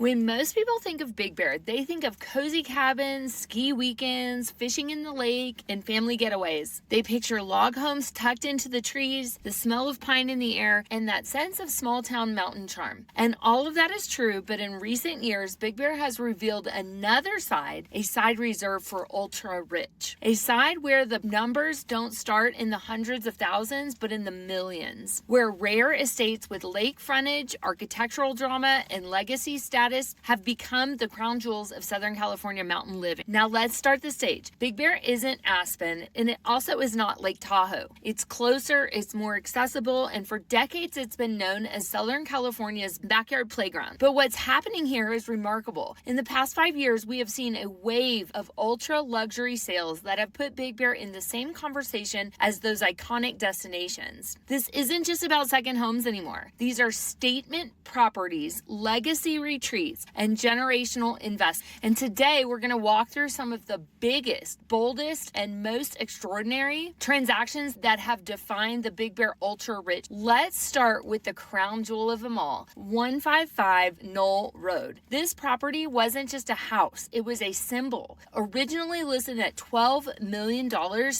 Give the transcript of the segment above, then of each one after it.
When most people think of Big Bear, they think of cozy cabins, ski weekends, fishing in the lake, and family getaways. They picture log homes tucked into the trees, the smell of pine in the air, and that sense of small town mountain charm. And all of that is true, but in recent years, Big Bear has revealed another side, a side reserved for ultra rich. A side where the numbers don't start in the hundreds of thousands, but in the millions. Where rare estates with lake frontage, architectural drama, and legacy status have become the crown jewels of Southern California mountain living. Now let's start the stage. Big Bear isn't Aspen, and it also is not Lake Tahoe. It's closer, it's more accessible, and for decades it's been known as Southern California's backyard playground. But what's happening here is remarkable. In the past 5 years, we have seen a wave of ultra luxury sales that have put Big Bear in the same conversation as those iconic destinations. This isn't just about second homes anymore. These are statement properties, legacy retreats, and generational investment. And today we're going to walk through some of the biggest, boldest, and most extraordinary transactions that have defined the Big Bear ultra rich. Let's start with the crown jewel of them all, 155 Knoll Road. This property wasn't just a house, it was a symbol. Originally listed at $12 million,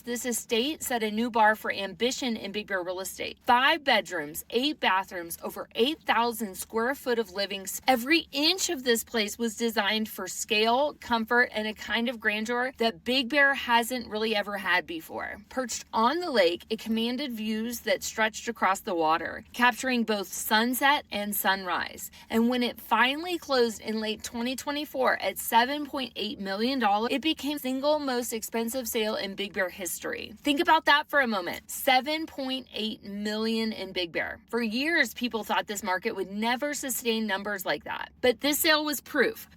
this estate set a new bar for ambition in Big Bear real estate. 5 bedrooms, 8 bathrooms, over 8,000 square foot of living space. Every inch of this place was designed for scale, comfort, and a kind of grandeur that Big Bear hasn't really ever had before. Perched on the lake, it commanded views that stretched across the water, capturing both sunset and sunrise. And when it finally closed in late 2024 at $7.8 million, it became the single most expensive sale in Big Bear history. Think about that for a moment. $7.8 million in Big Bear. For years, people thought this market would never sustain numbers like that. But this sale was proof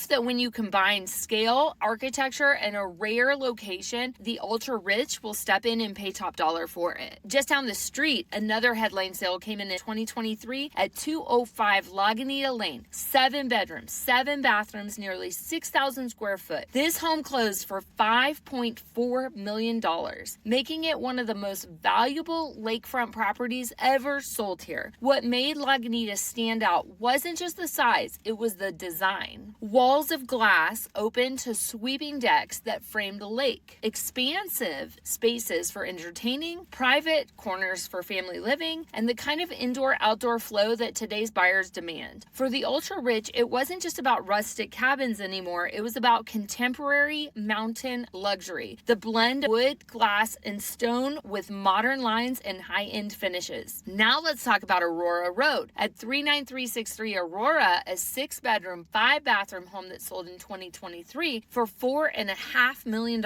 that when you combine scale, architecture, and a rare location, the ultra rich will step in and pay top dollar for it. Just down the street, another headline sale came in 2023 at 205 Lagunita Lane. 7 bedrooms, 7 bathrooms, nearly 6,000 square foot. This home closed for $5.4 million, making it one of the most valuable lakefront properties ever sold here. What made Lagunita stand out wasn't just the size, it was the design. Walls of glass open to sweeping decks that framed the lake. Expansive spaces for entertaining, private corners for family living, and the kind of indoor-outdoor flow that today's buyers demand. For the ultra-rich, it wasn't just about rustic cabins anymore, it was about contemporary mountain luxury. The blend of wood, glass, and stone with modern lines and high-end finishes. Now let's talk about Aurora Road. At 39363 Aurora, a 6-bedroom, 5-bathroom home that sold in 2023 for $4.5 million.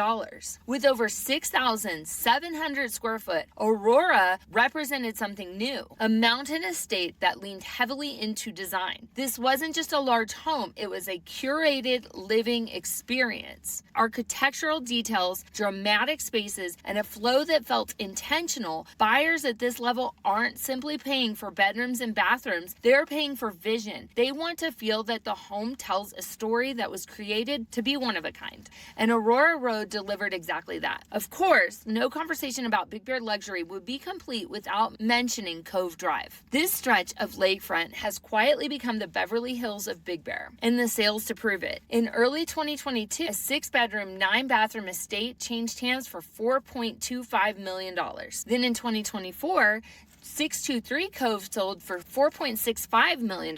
With over 6,700 square foot, Aurora represented something new, a mountain estate that leaned heavily into design. This wasn't just a large home, it was a curated living experience. Architectural details, dramatic spaces, and a flow that felt intentional. Buyers at this level aren't simply paying for bedrooms and bathrooms, they're paying for vision. They want to feel that the home tells a story that was created to be one of a kind. And Aurora Road delivered exactly that. Of course, no conversation about Big Bear luxury would be complete without mentioning Cove Drive. This stretch of lakefront has quietly become the Beverly Hills of Big Bear, and the sales to prove it. In early 2022, a 6-bedroom, 9-bathroom estate changed hands for $4.25 million. Then in 2024, 623 Cove sold for $4.65 million.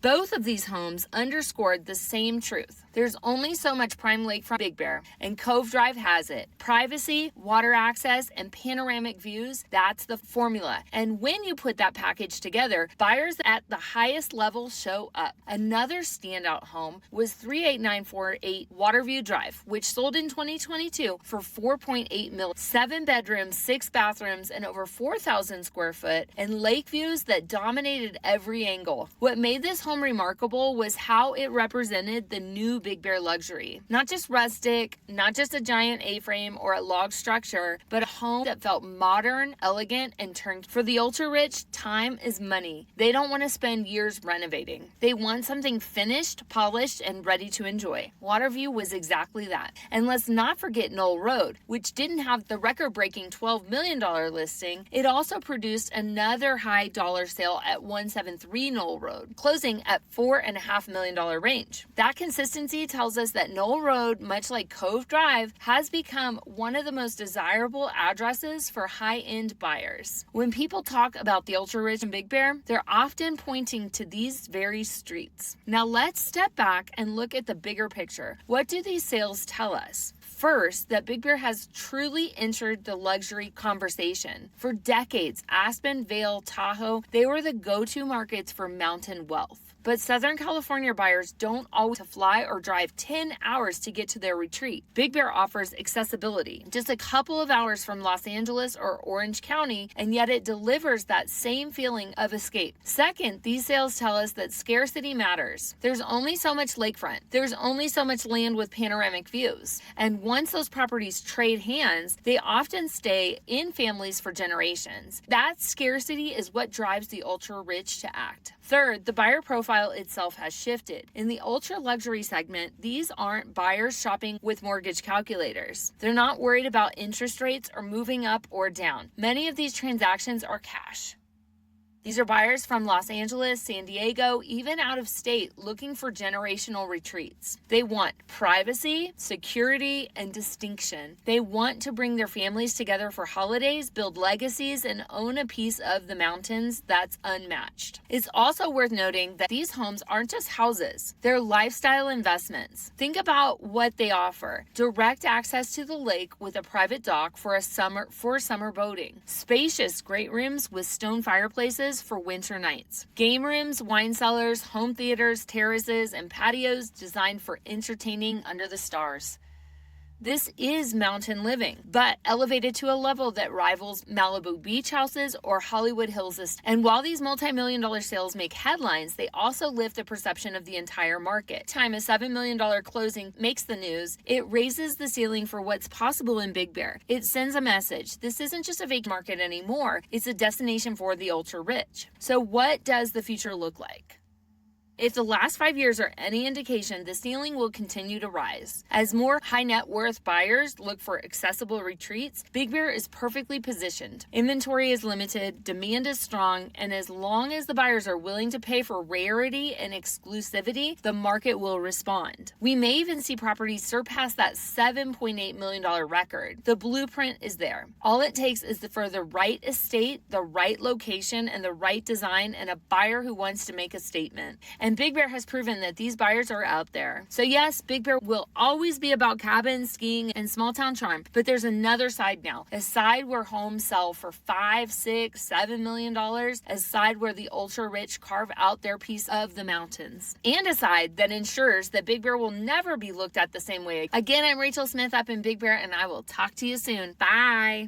Both of these homes underscored the same truth. There's only so much prime lakefront Big Bear, and Cove Drive has it. Privacy, water access, and panoramic views, that's the formula. And when you put that package together, buyers at the highest level show up. Another standout home was 38948 Waterview Drive, which sold in 2022 for $4.8 million. 7 bedrooms, 6 bathrooms, and over 4,000 square foot, and lake views that dominated every angle. What made this home remarkable was how it represented the new Big Bear luxury. Not just rustic, not just a giant A-frame or a log structure, but a home that felt modern, elegant, and turnkey. For the ultra-rich, time is money. They don't want to spend years renovating. They want something finished, polished, and ready to enjoy. Waterview was exactly that. And let's not forget Knoll Road, which didn't have the record-breaking $12 million listing. It also produced produced another high dollar sale at 173 Knoll Road, closing at $4.5 million range. That consistency tells us that Knoll Road, much like Cove Drive, has become one of the most desirable addresses for high-end buyers. When people talk about the ultra-rich in Big Bear, they're often pointing to these very streets. Now let's step back and look at the bigger picture. What do these sales tell us? First, that Big Bear has truly entered the luxury conversation. For decades, Aspen, Vail, Tahoe, they were the go-to markets for mountain wealth. But Southern California buyers don't always have to fly or drive 10 hours to get to their retreat. Big Bear offers accessibility, just a couple of hours from Los Angeles or Orange County, and yet it delivers that same feeling of escape. Second, these sales tell us that scarcity matters. There's only so much lakefront. There's only so much land with panoramic views. And once those properties trade hands, they often stay in families for generations. That scarcity is what drives the ultra-rich to act. Third, the buyer profile itself has shifted. In the ultra luxury segment, these aren't buyers shopping with mortgage calculators. They're not worried about interest rates or moving up or down. Many of these transactions are cash. These are buyers from Los Angeles, San Diego, even out of state, looking for generational retreats. They want privacy, security, and distinction. They want to bring their families together for holidays, build legacies, and own a piece of the mountains that's unmatched. It's also worth noting that these homes aren't just houses. They're lifestyle investments. Think about what they offer. Direct access to the lake with a private dock for summer boating. Spacious great rooms with stone fireplaces for winter nights. Game rooms, wine cellars, home theaters, terraces, and patios designed for entertaining under the stars. This is mountain living, but elevated to a level that rivals Malibu beach houses or Hollywood Hills estates. And while these multi-million-dollar sales make headlines, they also lift the perception of the entire market. Time a $7 million closing makes the news, it raises the ceiling for what's possible in Big Bear. It sends a message. This isn't just a vacant market anymore. It's a destination for the ultra-rich. So what does the future look like? If the last 5 years are any indication, the ceiling will continue to rise. As more high net worth buyers look for accessible retreats, Big Bear is perfectly positioned. Inventory is limited, demand is strong, and as long as the buyers are willing to pay for rarity and exclusivity, the market will respond. We may even see properties surpass that $7.8 million record. The blueprint is there. All it takes is for the right estate, the right location, and the right design, and a buyer who wants to make a statement. And Big Bear has proven that these buyers are out there. So yes, Big Bear will always be about cabins, skiing, and small town charm. But there's another side now. A side where homes sell for $5, $6, $7 million. A side where the ultra rich carve out their piece of the mountains. And a side that ensures that Big Bear will never be looked at the same way. Again, I'm Rachael Smith up in Big Bear, and I will talk to you soon. Bye.